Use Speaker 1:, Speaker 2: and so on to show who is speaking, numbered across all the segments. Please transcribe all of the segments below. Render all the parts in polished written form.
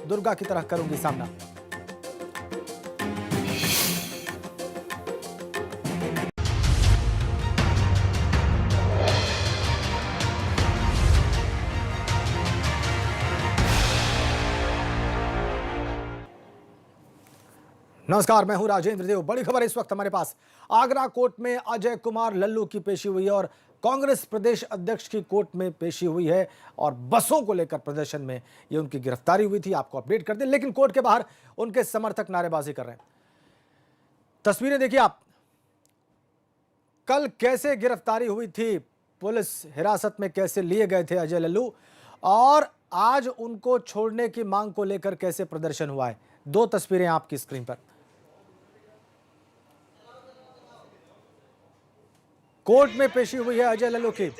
Speaker 1: दुर्गा की तरह करूंगी सामना। नमस्कार, मैं हूं राजेंद्र देव। बड़ी खबर इस वक्त हमारे पास। आगरा कोर्ट में अजय कुमार लल्लू की पेशी हुई है और कांग्रेस प्रदेश अध्यक्ष की कोर्ट में पेशी हुई है और बसों को लेकर प्रदर्शन में ये उनकी गिरफ्तारी हुई थी। आपको अपडेट कर दें, लेकिन कोर्ट के बाहर उनके समर्थक नारेबाजी कर रहे हैं। तस्वीरें देखिए आप। कल कैसे गिरफ्तारी हुई थी, पुलिस हिरासत में कैसे लिए गए थे अजय लल्लू, और आज उनको छोड़ने की मांग को लेकर कैसे प्रदर्शन हुआ है। दो तस्वीरें आपकी स्क्रीन पर। कोर्ट में पेशी हुई है अजय लल्लू की।
Speaker 2: योगी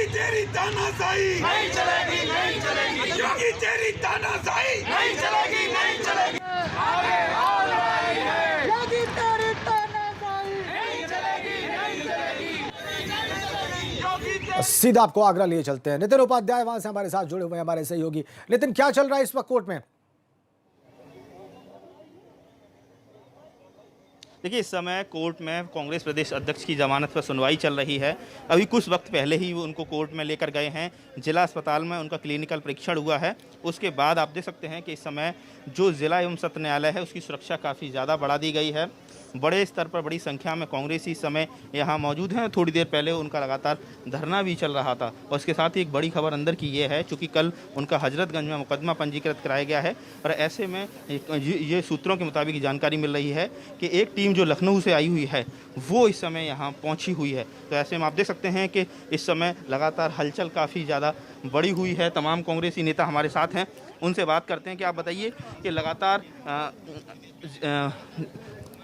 Speaker 2: तेरी तानाशाही नहीं चलेगी, नहीं चलेगी। योगी तेरी तानाशाही नहीं चलेगी, नहीं चलेगी। आगे और आई है। योगी तेरी तानाशाही नहीं चलेगी, नहीं चलेगी।
Speaker 1: सीधा आपको आगरा लिए चलते हैं। नितिन उपाध्याय वहां से हमारे साथ जुड़े हुए हैं, हमारे सहयोगी। नितिन, क्या चल रहा है इस वक्त कोर्ट में?
Speaker 3: देखिए, इस समय कोर्ट में कांग्रेस प्रदेश अध्यक्ष की जमानत पर सुनवाई चल रही है। अभी कुछ वक्त पहले ही वो उनको कोर्ट में लेकर गए हैं। जिला अस्पताल में उनका क्लिनिकल परीक्षण हुआ है। उसके बाद आप देख सकते हैं कि इस समय जो जिला एवं सत्र न्यायालय है उसकी सुरक्षा काफ़ी ज़्यादा बढ़ा दी गई है। बड़े स्तर पर बड़ी संख्या में कांग्रेसी इस समय यहाँ मौजूद हैं। थोड़ी देर पहले उनका लगातार धरना भी चल रहा था। और इसके साथ ही एक बड़ी खबर अंदर की ये है, चूँकि कल उनका हजरतगंज में मुकदमा पंजीकृत कराया गया है और ऐसे में ये सूत्रों के मुताबिक जानकारी मिल रही है कि एक टीम जो लखनऊ से आई हुई है वो इस समय यहाँ पहुँची हुई है। तो ऐसे में आप देख सकते हैं कि इस समय लगातार हलचल काफ़ी ज़्यादा बड़ी हुई है। तमाम कांग्रेसी नेता हमारे साथ हैं, उनसे बात करते हैं कि आप बताइए कि लगातार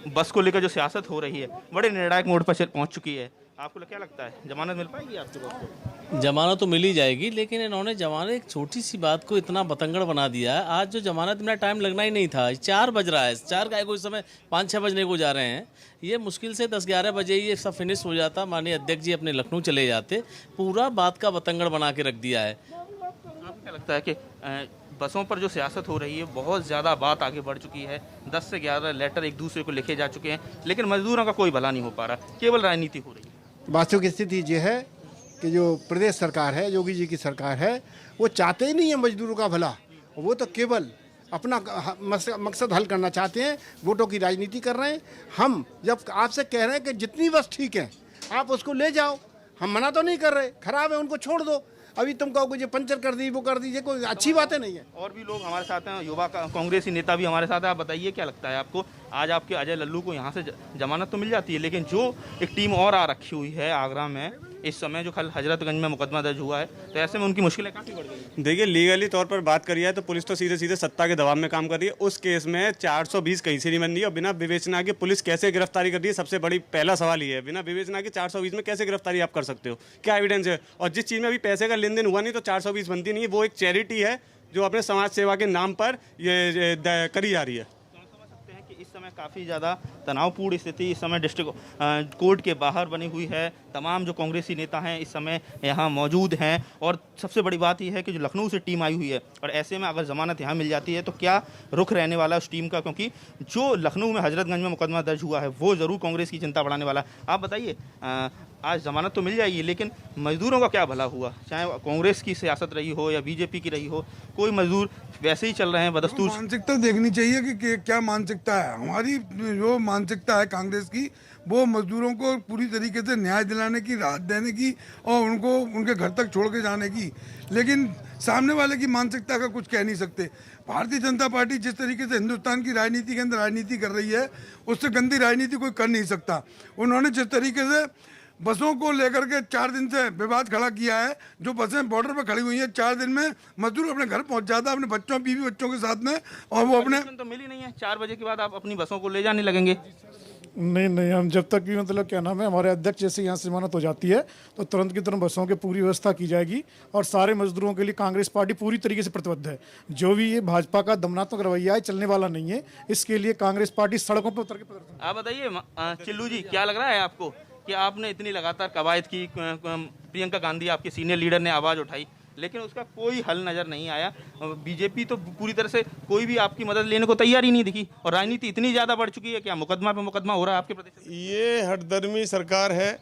Speaker 3: बस को लेकर जो सियासत हो रही है बड़े निर्णायक मोड़ पर पहुंच चुकी है। आपको क्या लगता है, जमानत मिल पाएगी आपके बस को?
Speaker 4: जमानत तो मिल ही जाएगी, लेकिन इन्होंने जमानत एक छोटी सी बात को इतना बतंगड़ बना दिया है। आज जो जमानत में टाइम लगना ही नहीं था, 4 बज रहा है। 4 का को इस समय 5-6 बजने को जा रहे हैं। ये मुश्किल से 10-11 बजे ये सब फिनिश हो जाता। माननीय अध्यक्ष जी अपने लखनऊ चले जाते। पूरा बात का बतंगड़ बना के रख दिया है।
Speaker 3: आपको क्या लगता है कि बसों पर जो सियासत हो रही है बहुत ज़्यादा बात आगे बढ़ चुकी है। 10 से 11 लेटर एक दूसरे को लिखे जा चुके हैं, लेकिन मजदूरों का कोई भला नहीं हो पा रहा, केवल राजनीति हो रही है।
Speaker 5: वास्तविक स्थिति ये है कि जो प्रदेश सरकार है, योगी जी की सरकार है, वो चाहते ही नहीं है मजदूरों का भला। वो तो केवल अपना मकसद हल करना चाहते हैं, वोटों की राजनीति कर रहे हैं। हम जब आपसे कह रहे हैं कि जितनी बस ठीक है आप उसको ले जाओ, हम मना तो नहीं कर रहे, खराब है उनको छोड़ दो। अभी तुम कहोगे जो पंचर कर दी, वो कर दीजिए, कोई अच्छी बातें नहीं है।
Speaker 3: और भी लोग हमारे साथ हैं, युवा कांग्रेसी नेता भी हमारे साथ है। आप बताइए क्या लगता है आपको, आज आपके अजय लल्लू को यहाँ से जमानत तो मिल जाती है, लेकिन जो एक टीम और आ रखी हुई है आगरा में इस समय, जो कल हजरतगंज में मुकदमा दर्ज हुआ है, तो ऐसे में उनकी मुश्किलें काफ़ी बढ़ गई।
Speaker 6: देखिए, लीगली तौर पर बात करी है तो पुलिस तो सीधे सीधे सत्ता के दबाव में काम कर रही है। उस केस में 420 कहीं से नहीं बन रही है और बिना विवेचना के पुलिस कैसे गिरफ्तारी कर रही है, सबसे बड़ी पहला सवाल ये है। बिना विवेचना के 420 में कैसे गिरफ्तारी आप कर सकते हो, क्या एविडेंस है? और जिस चीज़ में अभी पैसे का लेन देन हुआ नहीं तो 420 बनती नहीं है। वो एक चैरिटी है जो अपने समाज सेवा के नाम पर ये करी जा रही है।
Speaker 3: इस समय काफ़ी ज़्यादा तनावपूर्ण स्थिति इस समय डिस्ट्रिक्ट कोर्ट के बाहर बनी हुई है। तमाम जो कांग्रेसी नेता हैं इस समय यहाँ मौजूद हैं और सबसे बड़ी बात यह है कि जो लखनऊ से टीम आई हुई है और ऐसे में अगर ज़मानत यहाँ मिल जाती है तो क्या रुख रहने वाला है उस टीम का, क्योंकि जो लखनऊ में हजरतगंज में मुकदमा दर्ज हुआ है वो ज़रूर कांग्रेस की चिंता बढ़ाने वाला है। आप बताइए, आज ज़मानत तो मिल जाएगी, लेकिन मजदूरों का क्या भला हुआ? चाहे कांग्रेस की सियासत रही हो या बीजेपी की रही हो, कोई मजदूर वैसे ही चल रहे हैं बदस्तूर।
Speaker 2: मानसिकता देखनी चाहिए कि क्या मानसिकता है। हमारी जो मानसिकता है कांग्रेस की, वो मजदूरों को पूरी तरीके से न्याय दिलाने की, राहत देने की और उनको उनके घर तक छोड़ के जाने की। लेकिन सामने वाले की मानसिकता का कुछ कह नहीं सकते। भारतीय जनता पार्टी जिस तरीके से हिंदुस्तान की राजनीति के अंदर राजनीति कर रही है, उससे गंदी राजनीति कोई कर नहीं सकता। उन्होंने जिस तरीके से बसों को लेकर के 4 दिन से विवाद खड़ा किया है, जो बसें बॉर्डर पर खड़ी हुई हैं, 4 दिन में मजदूर अपने घर पहुंच जाता है अपने बच्चों, बीवी बच्चों के साथ में, और वो अपने
Speaker 3: तो मिली नहीं है। 4 बजे के बाद आप अपनी बसों को ले जाने लगेंगे।
Speaker 7: नहीं नहीं, हम जब तक भी मतलब क्या नाम है हमारे अध्यक्ष जैसे यहाँ से जमानत हो जाती है तो तुरंत की तुरंत बसों की पूरी व्यवस्था की जाएगी और सारे मजदूरों के लिए कांग्रेस पार्टी पूरी तरीके से प्रतिबद्ध है। जो भी ये भाजपा का दमनात्मक रवैया है चलने वाला नहीं है, इसके लिए कांग्रेस पार्टी सड़कों पर उतर के प्रदर्शन।
Speaker 3: आप बताइए चिल्लू जी, क्या लग रहा है आपको कि आपने इतनी लगातार कवायद की, प्रियंका गांधी आपके सीनियर लीडर ने आवाज़ उठाई, लेकिन उसका कोई हल नज़र नहीं आया। बीजेपी तो पूरी तरह से कोई भी आपकी मदद लेने को तैयार ही नहीं दिखी और राजनीति इतनी ज़्यादा बढ़ चुकी है, क्या मुकदमा पे मुकदमा हो रहा है आपके प्रदेश में?
Speaker 8: ये हठधर्मी सरकार है,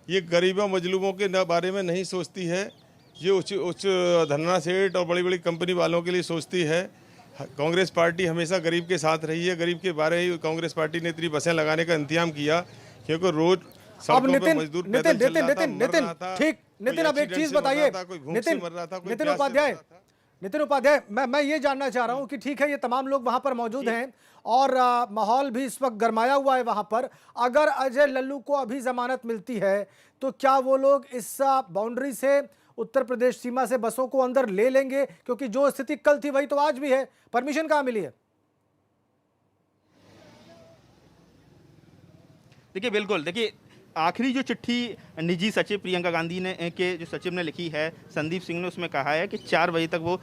Speaker 8: ये गरीबों मजलूमों के बारे में नहीं सोचती है, ये उच्च धन्ना सेठ और बड़ी बड़ी कंपनी वालों के लिए सोचती है। कांग्रेस पार्टी हमेशा गरीब के साथ रही है, गरीब के बारे ही कांग्रेस पार्टी ने इतनी बसें लगाने का इंतजाम किया क्योंकि रोज
Speaker 1: अब नितिन ठीक नितिन, अब एक चीज बताइए नितिन उपाध्याय, मैं ये जानना चाह रहा हूं कि ठीक है ये तमाम लोग वहां पर मौजूद हैं और माहौल भी इस वक्त गरमाया हुआ है वहां पर। अगर अजय लल्लू को अभी जमानत मिलती है तो क्या वो लोग इस बाउंड्री से उत्तर प्रदेश सीमा से बसों को अंदर ले लेंगे? क्योंकि जो स्थिति कल थी वही तो आज भी है। परमिशन कहां मिली है?
Speaker 3: देखिए बिल्कुल, देखिए आखिरी जो चिट्ठी निजी सचिव प्रियंका गांधी ने के जो सचिव ने लिखी है संदीप सिंह ने, उसमें कहा है कि 4 बजे तक वो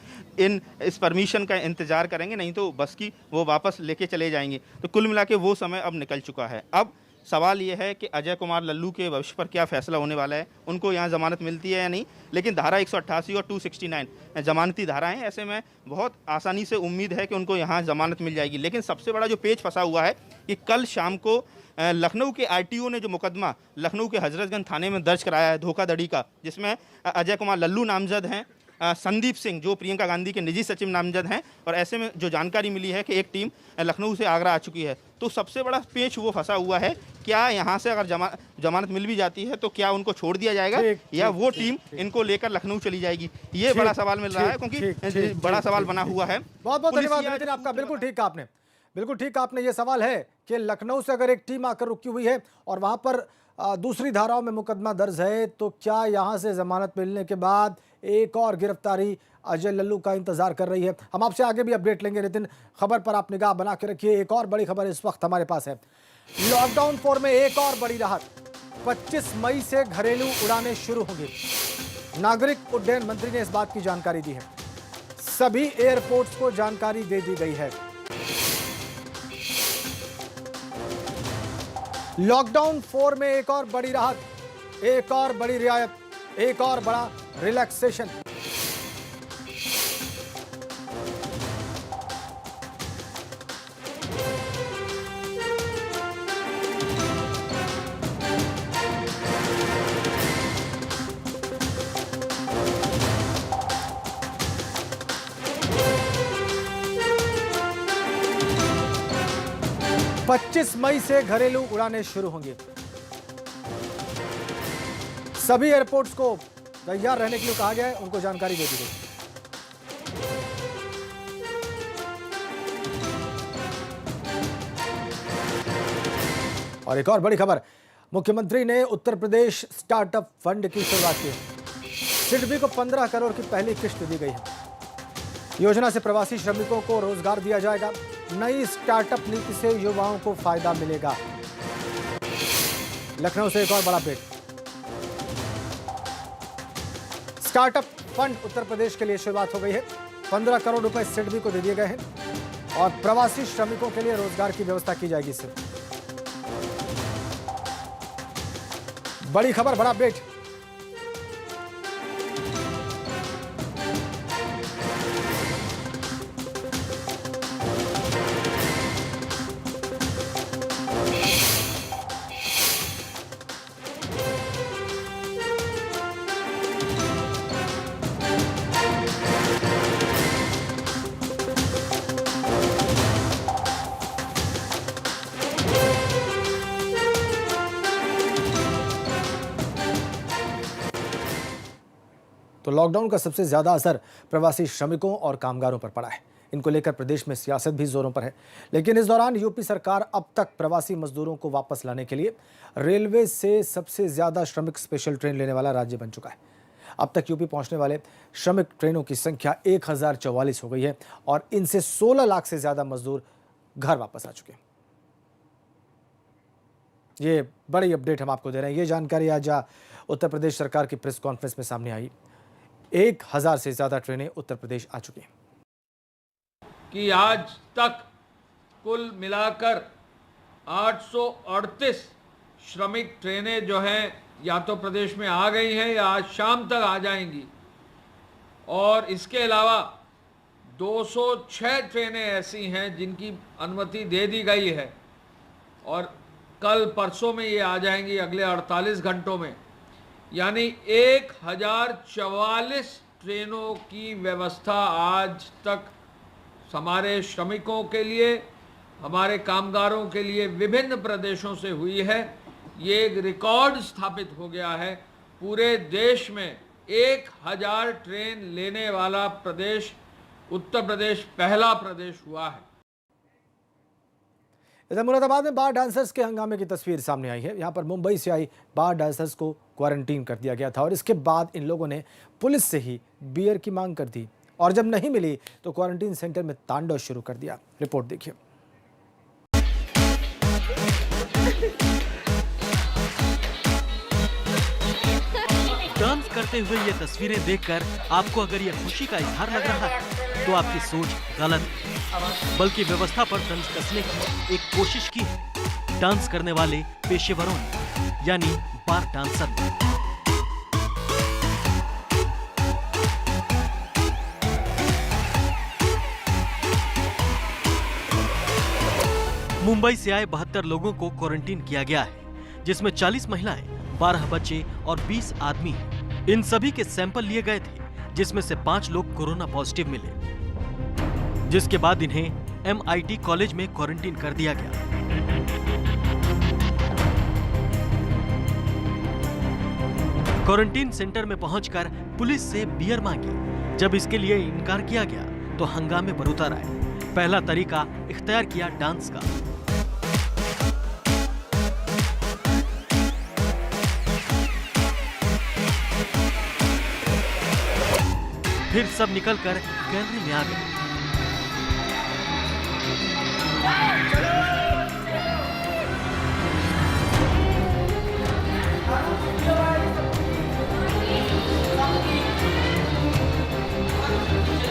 Speaker 3: इस परमिशन का इंतजार करेंगे, नहीं तो बस की वो वापस लेके चले जाएंगे। तो कुल मिला के वो समय अब निकल चुका है। अब सवाल ये है कि अजय कुमार लल्लू के भविष्य पर क्या फैसला होने वाला है, उनको यहाँ ज़मानत मिलती है या नहीं। लेकिन धारा 188 और 269 जमानती धारा हैं, ऐसे में बहुत आसानी से उम्मीद है कि उनको यहाँ ज़मानत मिल जाएगी। लेकिन सबसे बड़ा जो पेच फंसा हुआ है कि कल शाम को लखनऊ के आरटीओ ने जो मुकदमा लखनऊ के हजरतगंज थाने में दर्ज कराया है धोखाधड़ी का, जिसमें अजय कुमार लल्लू नामजद हैं, संदीप सिंह जो प्रियंका गांधी के निजी सचिव नामजद हैं, और ऐसे में जो जानकारी मिली है कि एक टीम लखनऊ से आगरा आ चुकी है। तो सबसे बड़ा पेच वो फंसा हुआ है, क्या यहाँ से अगर जमानत मिल भी जाती है तो क्या उनको छोड़ दिया जाएगा या वो टीम इनको लेकर लखनऊ चली जाएगी? ये बड़ा सवाल मिल रहा है, क्योंकि बड़ा सवाल बना हुआ है।
Speaker 1: बहुत बहुत धन्यवाद नितिन आपका, बिल्कुल ठीक आपने, बिल्कुल ठीक आपने। ये सवाल है कि लखनऊ से अगर एक टीम आकर रुकी हुई है और वहां पर दूसरी धाराओं में मुकदमा दर्ज है, तो क्या यहां से जमानत मिलने के बाद एक और गिरफ्तारी अजय लल्लू का इंतजार कर रही है? हम आपसे आगे भी अपडेट लेंगे नितिन, खबर पर आप निगाह बना के रखिए। एक और बड़ी खबर इस वक्त हमारे पास है, लॉकडाउन 4 में एक और बड़ी राहत, 25 मई से घरेलू उड़ानें शुरू होंगी। नागरिक उड्डयन मंत्री ने इस बात की जानकारी दी है, सभी एयरपोर्ट्स को जानकारी दे दी गई है। लॉकडाउन 4 में एक और बड़ी राहत, एक और बड़ी रियायत, एक और बड़ा रिलैक्सेशन। पच्चीस मई से घरेलू उड़ानें शुरू होंगी। सभी एयरपोर्ट्स को तैयार रहने के लिए कहा गया है, उनको जानकारी दे दी गई। और एक और बड़ी खबर, मुख्यमंत्री ने उत्तर प्रदेश स्टार्टअप फंड की शुरुआत की है। सिडबी को 15 करोड़ की पहली किश्त दी गई है। योजना से प्रवासी श्रमिकों को रोजगार दिया जाएगा। नई स्टार्टअप नीति से युवाओं को फायदा मिलेगा। लखनऊ से एक और बड़ा update, startup fund Uttar Pradesh के लिए शुरुआत हो गई है। 15 करोड़ रुपए सिडबी को दे दिए गए हैं और प्रवासी श्रमिकों के लिए रोजगार की व्यवस्था की जाएगी इससे। बड़ी खबर, बड़ा अपडेट। तो लॉकडाउन का सबसे ज्यादा असर प्रवासी श्रमिकों और कामगारों पर पड़ा है। इनको लेकर प्रदेश में सियासत भी जोरों पर है। लेकिन इस दौरान यूपी सरकार अब तक प्रवासी मजदूरों को वापस लाने के लिए रेलवे से सबसे ज्यादा श्रमिक स्पेशल ट्रेन लेने वाला राज्य बन चुका है। अब तक यूपी पहुंचने वाले श्रमिक ट्रेनों की संख्या 1044 हो गई है और इनसे 16 लाख से ज्यादा मजदूर घर वापस आ चुके हैं। ये बड़ी अपडेट हम आपको दे रहे हैं। ये जानकारी आज उत्तर प्रदेश सरकार की प्रेस कॉन्फ्रेंस में सामने आई। 1000 से ज़्यादा ट्रेनें उत्तर प्रदेश आ चुकी हैं।
Speaker 9: कि आज तक कुल मिलाकर 838 श्रमिक ट्रेनें जो हैं या तो प्रदेश में आ गई हैं या आज शाम तक आ जाएंगी, और इसके अलावा 206 ट्रेनें ऐसी हैं जिनकी अनुमति दे दी गई है और कल परसों में ये आ जाएंगी, अगले 48 घंटों में। यानी 1044 ट्रेनों की व्यवस्था आज तक हमारे श्रमिकों के लिए, हमारे कामगारों के लिए विभिन्न प्रदेशों से हुई है। ये एक रिकॉर्ड स्थापित हो गया है। पूरे देश में 1000 ट्रेन लेने वाला प्रदेश उत्तर प्रदेश पहला प्रदेश हुआ है।
Speaker 1: इधर मुरादाबाद में बार डांसर्स के हंगामे की तस्वीर सामने आई है। यहाँ पर मुंबई से आई बार डांसर्स को क्वारंटीन कर दिया गया था और इसके बाद इन लोगों ने पुलिस से ही बियर की मांग कर दी और जब नहीं मिली तो क्वारंटीन सेंटर में तांडव शुरू कर दिया। रिपोर्ट देखिए।
Speaker 10: डांस करते हुए ये तस्वीरें देखकर आपको अगर ये खुशी का इजहार लग रहा है तो आपकी सोच गलत है, बल्कि व्यवस्था पर तंज कसने की एक कोशिश की है डांस करने वाले पेशेवरों ने, यानी बार डांसर ने। मुंबई से आए 72 लोगों को क्वारंटीन किया गया है, जिसमें 40 महिलाएं, 12 बच्चे और 20 आदमी हैं। इन सभी के सैंपल लिए गए थे, जिसमें से 5 लोग कोरोना पॉजिटिव मिले, जिसके बाद इन्हें MIT कॉलेज में क्वारंटीन कर दिया गया। क्वारंटीन सेंटर में पहुंचकर पुलिस से बियर मांगी। जब इसके लिए इनकार किया गया तो हंगामे पर उतर आए। पहला तरीका इख्तियार किया डांस का। फिर सब निकलकर गैलरी में आ गए।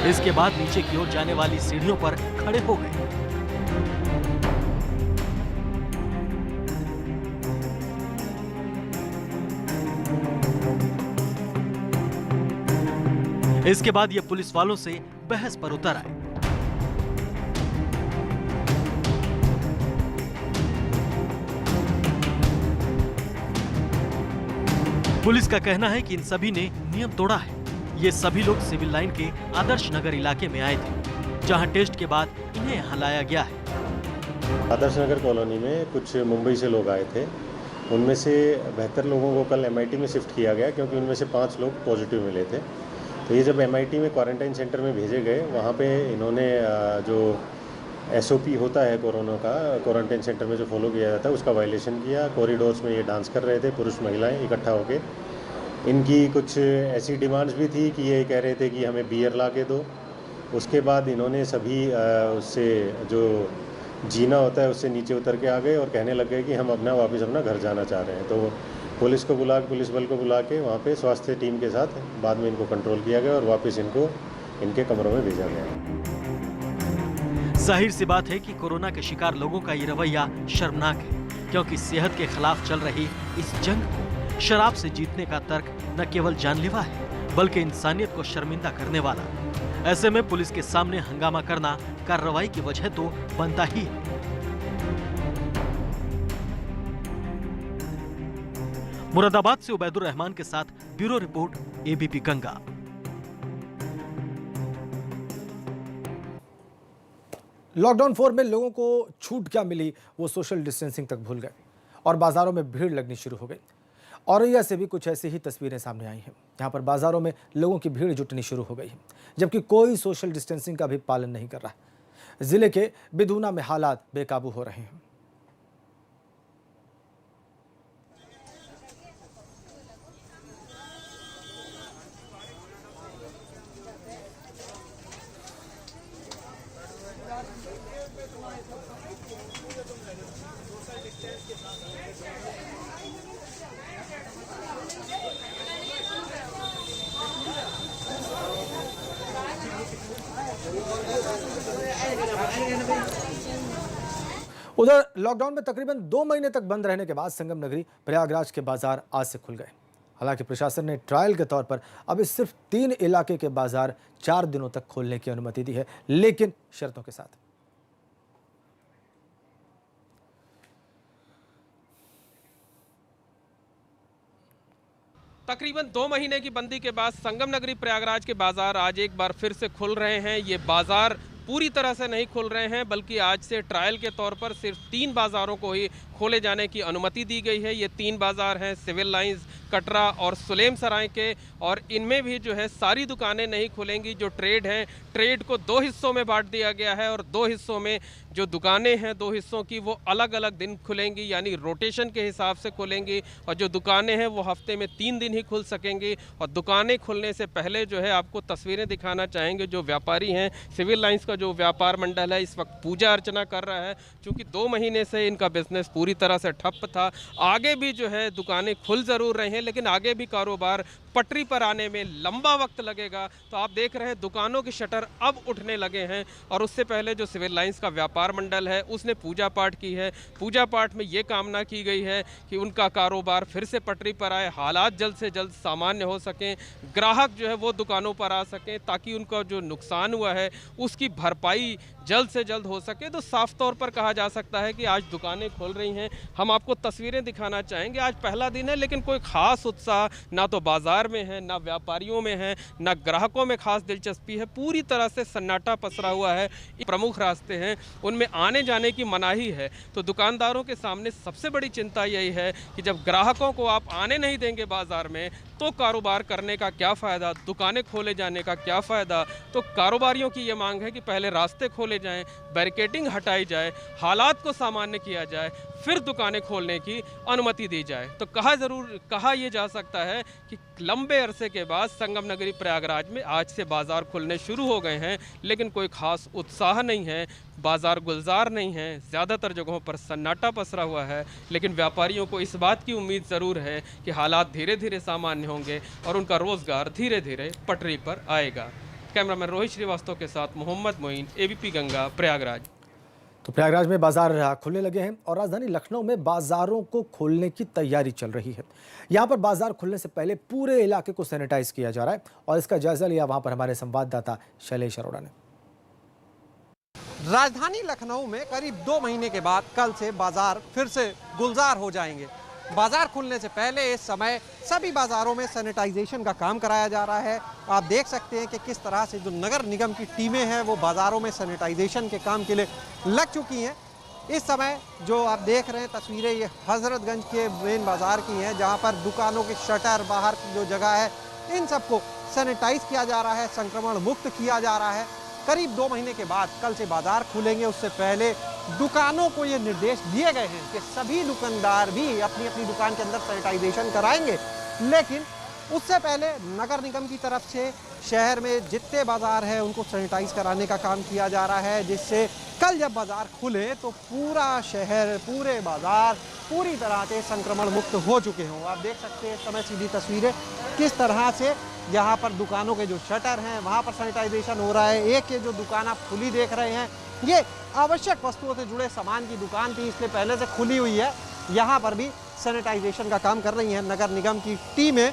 Speaker 10: इसके बाद नीचे की ओर जाने वाली सीढ़ियों पर खड़े हो गए। इसके बाद ये पुलिस वालों से बहस पर उतर आए। पुलिस का कहना है कि इन सभी ने नियम तोड़ा है। ये सभी लोग सिविल लाइन के आदर्श नगर इलाके में आए थे, जहां टेस्ट के बाद इन्हें यहाँ लाया गया है।
Speaker 11: आदर्श नगर कॉलोनी में कुछ मुंबई से लोग आए थे। उनमें से 72 लोगों को कल MIT में शिफ्ट किया गया, क्योंकि उनमें से 5 लोग पॉजिटिव मिले थे। तो ये जब MIT में क्वारंटाइन सेंटर में भेजे गए, वहाँ पे इन्होंने जो SOP होता है कोरोना का, क्वारंटाइन सेंटर में जो फॉलो किया जाता है, उसका वायलेशन किया। कॉरिडोर्स में ये डांस कर रहे थे, पुरुष महिलाएं इकट्ठा होके। इनकी कुछ ऐसी डिमांड्स भी थी कि ये कह रहे थे कि हमें बियर ला के दो। उसके बाद इन्होंने सभी उससे जो जीना होता है उससे नीचे उतर के आ गए और कहने लग गए कि हम वापस अपना घर जाना चाह रहे हैं। तो पुलिस बल को बुला के वहाँ पे स्वास्थ्य टीम के साथ बाद में इनको कंट्रोल किया गया और वापस इनको इनके कमरों में भेजा गया।
Speaker 10: जाहिर सी बात है कि कोरोना के शिकार लोगों का ये रवैया शर्मनाक है, क्योंकि सेहत के खिलाफ चल रही इस जंग में शराब से जीतने का तर्क न केवल जानलेवा है, बल्कि इंसानियत को शर्मिंदा करने वाला। ऐसे में पुलिस के सामने हंगामा करना कार्रवाई की वजह तो बनता ही है। मुरादाबाद से उबैदुर रहमान के साथ bureau report, ABP Ganga.
Speaker 1: Lockdown 4 में लोगों को छूट क्या मिली, वो सोशल डिस्टेंसिंग तक भूल गए और बाजारों में भीड़ लगनी शुरू हो गई। औरैया से भी कुछ ऐसी ही तस्वीरें सामने आई हैं। यहाँ पर बाजारों में लोगों की भीड़ जुटनी शुरू हो गई है, जबकि कोई सोशल डिस्टेंसिंग का भी पालन नहीं कर रहा। जिले के बिधूना में हालात बेकाबू हो रहे हैं। उधर लॉकडाउन में तकरीबन 2 महीने तक बंद रहने के बाद संगम नगरी प्रयागराज के बाजार आज से खुल गए। हालांकि प्रशासन ने ट्रायल के तौर पर अभी सिर्फ 3 इलाके के बाजार 4 दिनों तक खोलने की अनुमति दी है, लेकिन शर्तों के साथ।
Speaker 12: तकरीबन 2 महीने की बंदी के बाद संगम नगरी प्रयागराज के बाजार आज एक बार फिर से खुल रहे हैं। ये बाजार पूरी तरह से नहीं खुल रहे हैं, बल्कि आज से ट्रायल के तौर पर सिर्फ 3 बाज़ारों को ही खोले जाने की अनुमति दी गई है। ये 3 बाज़ार हैं, सिविल लाइंस, कटरा और सुलेम सराय के, और इनमें भी जो है सारी दुकानें नहीं खुलेंगी। जो ट्रेड हैं, ट्रेड को 2 हिस्सों में बांट दिया गया है और 2 हिस्सों में जो दुकानें हैं 2 हिस्सों की वो अलग अलग दिन खुलेंगी, यानी रोटेशन के हिसाब से खुलेंगी। और जो दुकानें हैं वो हफ्ते में 3 दिन ही खुल सकेंगी। और दुकानें खुलने से पहले जो है आपको तस्वीरें दिखाना चाहेंगे। जो व्यापारी हैं, सिविल लाइंस का जो व्यापार मंडल है इस वक्त पूजा अर्चना कर रहा है, क्योंकि 2 महीने से इनका बिजनेस पूरी तरह से ठप था। आगे भी जो है दुकानें खुल ज़रूर रही हैं, लेकिन आगे भी कारोबार पटरी पर आने में लंबा वक्त लगेगा। तो आप देख रहे हैं दुकानों के शटर अब उठने लगे हैं। और उससे पहले जो सिविल लाइंस का व्यापार मंडल है उसने पूजा पाठ की है। पूजा पाठ में ये कामना की गई है कि उनका कारोबार फिर से पटरी पर आए, हालात जल्द से जल्द सामान्य हो सकें, ग्राहक जो है वो दुकानों पर आ सकें, ताकि उनका जो नुकसान हुआ है उसकी भरपाई जल्द से जल्द हो सके। तो साफ तौर पर कहा जा सकता है कि आज दुकानें खुल रही हैं। हम आपको तस्वीरें दिखाना चाहेंगे। आज पहला दिन है, लेकिन कोई खास उत्साह ना तो बाजार में है, ना व्यापारियों में है, ना ग्राहकों में खास दिलचस्पी है। पूरी तरह से सन्नाटा पसरा हुआ है। प्रमुख रास्ते हैं उनमें आने जाने की मनाही है। तो दुकानदारों के सामने सबसे बड़ी चिंता यही है कि जब ग्राहकों को आप आने नहीं देंगे बाजार में, तो कारोबार करने का क्या फ़ायदा, दुकानें खोले जाने का क्या फ़ायदा। तो कारोबारियों की ये मांग है कि पहले रास्ते खोले जाएं, बैरिकेडिंग हटाई जाए, हालात को सामान्य किया जाए, फिर दुकानें खोलने की अनुमति दी जाए। तो कहा ये जा सकता है कि लंबे अरसे के बाद संगम नगरी प्रयागराज में आज से बाज़ार खुलने शुरू हो गए हैं, लेकिन कोई ख़ास उत्साह नहीं है, बाज़ार गुलजार नहीं है। ज़्यादातर जगहों पर सन्नाटा पसरा हुआ है, लेकिन व्यापारियों को इस बात की उम्मीद ज़रूर है कि हालात धीरे धीरे सामान्य होंगे और उनका रोज़गार धीरे धीरे पटरी पर आएगा। कैमरामैन रोहित श्रीवास्तव के साथ मोहम्मद मोइन, एबीपी गंगा, प्रयागराज।
Speaker 1: तो प्रयागराज में बाजार खुलने लगे हैं और राजधानी लखनऊ में बाजारों को खोलने की तैयारी चल रही है। यहाँ पर बाजार खुलने से पहले पूरे इलाके को सैनिटाइज किया जा रहा है और इसका जायजा लिया वहां पर हमारे संवाददाता शैलेश अरोड़ा ने।
Speaker 13: राजधानी लखनऊ में करीब 2 महीने के बाद कल से बाजार फिर से गुलजार हो जाएंगे। बाजार खुलने से पहले इस समय सभी बाजारों में सैनिटाइजेशन का काम कराया जा रहा है। आप देख सकते हैं कि किस तरह से जो नगर निगम की टीमें हैं वो बाजारों में सैनिटाइजेशन के काम के लिए लग चुकी हैं। इस समय जो आप देख रहे हैं तस्वीरें, ये हजरतगंज के मेन बाजार की हैं, जहां पर दुकानों के शटर, बाहर की जो जगह है, इन सबको सैनिटाइज किया जा रहा है, संक्रमण मुक्त किया जा रहा है। करीब 2 महीने के बाद कल से बाजार खुलेंगे। उससे पहले दुकानों को ये निर्देश दिए गए हैं कि सभी दुकानदार भी अपनी अपनी दुकान के अंदर सैनिटाइजेशन कराएंगे। लेकिन उससे पहले नगर निगम की तरफ से शहर में जितने बाजार हैं उनको सैनिटाइज कराने का काम किया जा रहा है, जिससे कल जब बाजार खुले तो पूरा शहर, पूरे बाजार पूरी तरह से संक्रमण मुक्त हो चुके हों। आप देख सकते हैं समय सीधी तस्वीरें किस तरह से यहाँ पर दुकानों के जो शटर हैं वहाँ पर सैनिटाइजेशन हो रहा है। एक ये जो दुकान आप खुली देख रहे हैं, ये आवश्यक वस्तुओं से जुड़े सामान की दुकान थी, इसलिए पहले से खुली हुई है। यहाँ पर भी सैनिटाइजेशन का काम कर रही है नगर निगम की टीमें।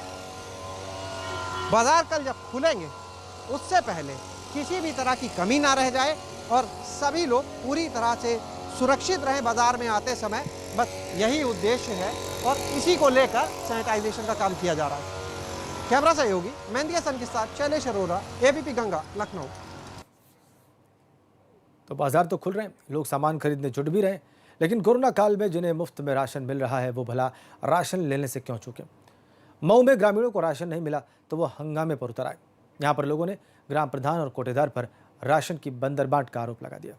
Speaker 13: बाजार कल जब खुलेंगे उससे पहले किसी भी तरह की कमी ना रह जाए और सभी लोग पूरी तरह से सुरक्षित रहें बाजार में आते समय, बस यही उद्देश्य है और इसी को लेकर सैनिटाइजेशन का काम किया जा रहा है। कैमरा सहयोगी मेहंदी हसन के साथ शैलेश अरोड़ा, एबीपी गंगा, लखनऊ।
Speaker 1: तो बाजार तो खुल रहे हैं, लोग सामान खरीदने जुट भी रहे, लेकिन कोरोना काल में जिन्हें मुफ्त में राशन मिल रहा है वो भला राशन लेने से क्यों चूके। मऊ में ग्रामीणों को राशन नहीं मिला तो वो हंगामे पर उतर आए। यहाँ पर लोगों ने ग्राम प्रधान और कोटेदार पर राशन की बंदरबांट का आरोप लगा दिया।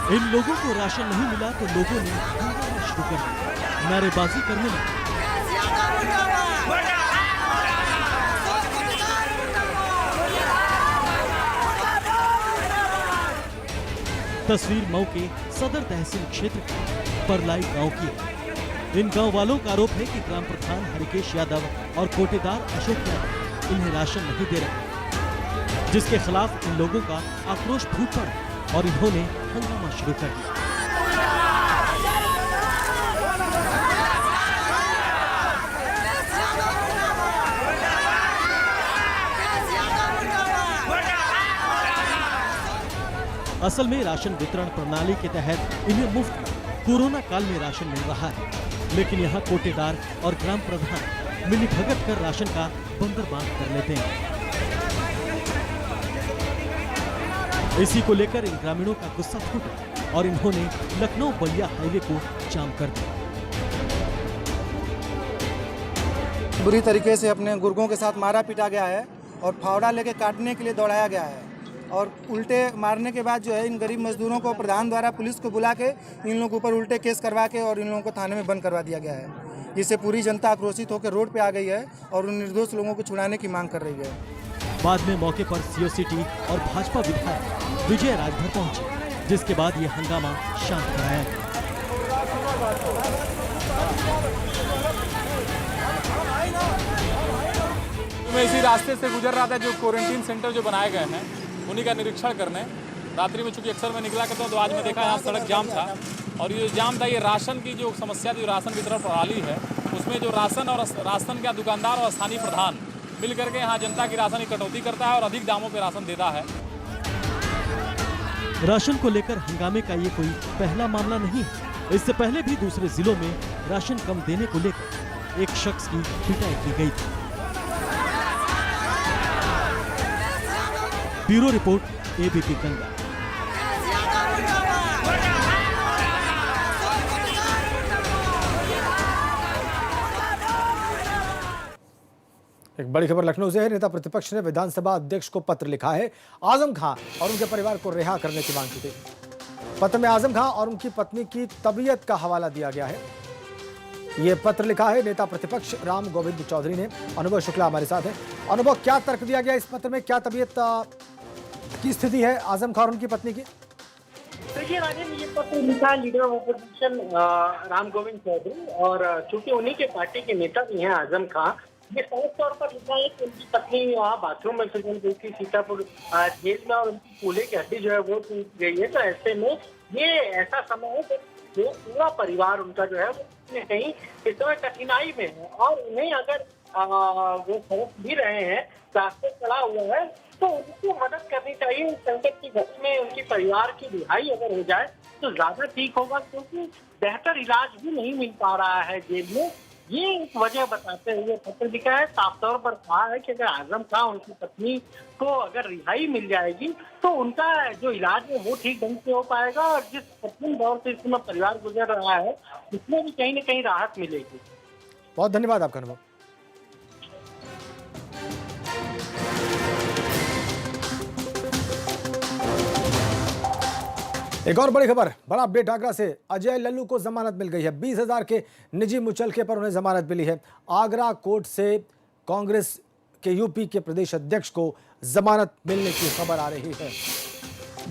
Speaker 10: इन लोगों को राशन नहीं मिला तो लोगों ने हंगामा शुरू कर दिया, नारेबाजी करने लगे। तस्वीर मऊ के सदर तहसील क्षेत्र के परलाई गांव की है। इन गांव वालों का आरोप है कि ग्राम प्रधान हरिकेश यादव और कोटेदार अशोक यादव इन्हें राशन नहीं दे रहे, जिसके खिलाफ इन लोगों का आक्रोश फूट पड़ा और इन्होंने हंगामा शुरू कर दिया। असल में राशन वितरण प्रणाली के तहत इन्हें मुफ्त में कोरोना काल में राशन मिल रहा है, लेकिन यहाँ कोटेदार और ग्राम प्रधान मिलीभगत कर राशन का बंदरबांट कर लेते हैं। इसी को लेकर इन ग्रामीणों का गुस्सा फूटा और इन्होंने लखनऊ बलिया हाईवे को जाम कर दिया।
Speaker 14: बुरी तरीके से अपने गुर्गों के साथ मारा पीटा गया है और फावड़ा लेके काटने के लिए दौड़ाया गया है और उल्टे मारने के बाद जो है इन गरीब मजदूरों को प्रधान द्वारा पुलिस को बुला के इन लोगों के ऊपर उल्टे केस करवा के और इन लोगों को थाने में बंद करवा दिया गया है, जिससे पूरी जनता आक्रोशित होकर रोड पे आ गई है और उन निर्दोष लोगों को छुड़ाने की मांग कर रही है।
Speaker 10: बाद में मौके पर सीओ सिटी और भाजपा विधायक विजय राजभर पहुंचे, जिसके बाद ये हंगामा शांत कराया गया।
Speaker 15: मैं इसी रास्ते से गुजर रहा था जो क्वारंटीन सेंटर जो बनाए गए हैं उन्हीं का निरीक्षण करने। रात्रि में चूंकि अक्सर मैं निकला करता हूँ तो आज मैं देखा यहाँ सड़क जाम था और ये जाम था, ये राशन की जो समस्या थी, राशन वितरण प्रणाली है उसमें जो राशन और राशन का दुकानदार और स्थानीय प्रधान मिल करके यहाँ जनता की राशन की कटौती करता है और अधिक दामों पर राशन देता है।
Speaker 10: राशन को लेकर हंगामे का ये कोई पहला मामला नहीं है। इससे पहले भी दूसरे जिलों में राशन कम देने को लेकर एक शख्स की पिटाई की गई थी। Bureau report ABP Ganga.
Speaker 1: एक बड़ी खबर लखनऊ से है। नेता प्रतिपक्ष ने विधानसभा अध्यक्ष को पत्र लिखा है। आजम खां और उनके परिवार को रिहा करने की मांग की गई। पत्र में आजम खां और उनकी पत्नी की तबीयत का हवाला दिया गया है। ये पत्र लिखा है नेता प्रतिपक्ष राम गोविंद चौधरी ने। अनुभव शुक्ला हमारे साथ है। अनुभव, क्या तर्क दिया गया इस पत्र में? क्या तबीयत की स्थिति है आजम खान और उनकी पत्नी की?
Speaker 16: देखिए राजन, ये पत्र लिखा leader of opposition Ram Govind Chaudhary और चूंकि उन्हीं के पार्टी के नेता भी हैं आजम खान, ये साफ तौर पर लिखा है कि उनकी पत्नी वहाँ बाथरूम में फिसल गई थी सीतापुर जेल में और उनकी कूल्हे की हड्डी जो है वो टूट गई है। तो ऐसे में ये ऐसा समय है जब वो पूरा परिवार उनका जो है वो कहीं कहीं इस समय कठिनाई में है और उन्हें अगर वो सड़क भी रहे हैं, रास्ते चढ़ा हुआ है, तो उनको मदद करनी चाहिए। संकट की घड़ी में उनकी परिवार की रिहाई अगर हो जाए तो ज्यादा ठीक होगा, क्योंकि बेहतर इलाज भी नहीं मिल पा रहा है जेल में। ये एक वजह बताते हुए पत्र लिखा है। साफ तौर पर कहा है कि अगर आजम खां उनकी पत्नी को अगर रिहाई मिल जाएगी तो उनका जो इलाज है वो ठीक ढंग से हो पाएगा और जिस कठिन दौर से इस समय परिवार गुजर रहा है उसमें भी कहीं न कहीं राहत मिलेगी।
Speaker 1: बहुत धन्यवाद आपका अनुभव। एक और बड़ी खबर, बड़ा अपडेट आगरा से। अजय लल्लू को जमानत मिल गई है। 20,000 के निजी मुचलके पर उन्हें जमानत मिली है। आगरा कोर्ट से कांग्रेस के यूपी के प्रदेश अध्यक्ष को जमानत मिलने की खबर आ रही है।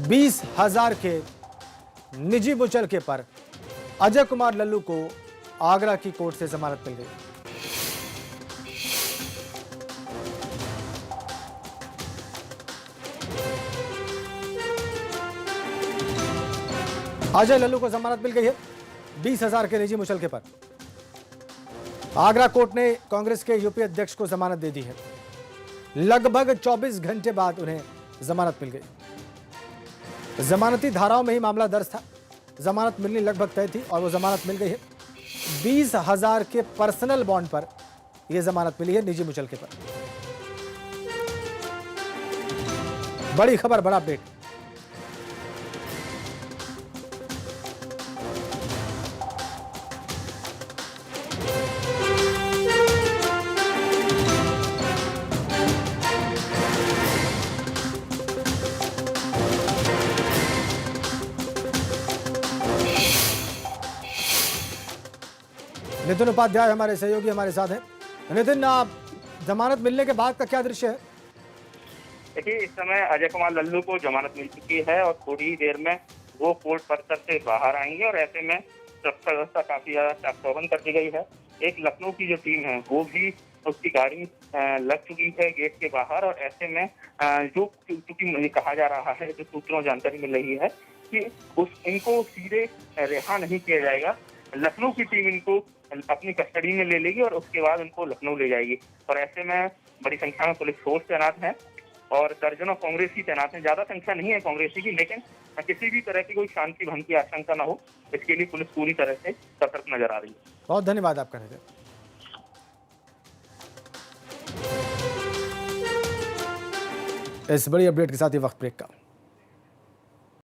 Speaker 1: 20,000 के निजी मुचलके पर अजय कुमार लल्लू को आगरा की कोर्ट से जमानत मिल गई। अजय लल्लू को जमानत मिल गई है 20,000 के निजी मुचलके पर। आगरा कोर्ट ने कांग्रेस के यूपी अध्यक्ष को जमानत दे दी है। लगभग 24 घंटे बाद उन्हें जमानत मिल गई। जमानती धाराओं में ही मामला दर्ज था। जमानत मिलनी लगभग तय थी और वो जमानत मिल गई है। 20,000 के पर्सनल बॉन्ड पर यह जमानत मिली है निजी मुचलके पर। बड़ी खबर, बड़ा अपडेट। नितिन उपाध्याय हमारे सहयोगी हमारे साथ हैं। नितिन, जमानत मिलने के बाद का क्या दृश्य है?
Speaker 17: देखिए, इस समय अजय कुमार लल्लू को जमानत मिल चुकी है और थोड़ी ही देर में वो कोर्ट परिसर से बाहर आएंगे और ऐसे में सुरक्षा व्यवस्था काफी ज्यादा चौबंद कर दी गई है। एक लखनऊ की जो टीम है वो भी उसकी गाड़ी लग चुकी है गेट के बाहर, और ऐसे में जो चूंकि कहा जा रहा है, जो सूत्रों जानकारी मिल रही है कि इनको सीधे रिहा नहीं किया जाएगा, लखनऊ की टीम इनको अपनी कस्टडी में ले लेगी और उसके बाद उनको लखनऊ ले जाएगी। और ऐसे में बड़ी संख्या में पुलिस फोर्स तैनात है और दर्जनों कांग्रेसी तैनात हैं। ज्यादा संख्या नहीं है कांग्रेसी की, लेकिन किसी भी तरह की कोई शांति भंग की आशंका न हो, इसके लिए पुलिस पूरी तरह से सतर्क नजर आ रही है।
Speaker 1: बहुत धन्यवाद आपका नितिन। इस बड़ी अपडेट के साथ ही वक्त ब्रेक का।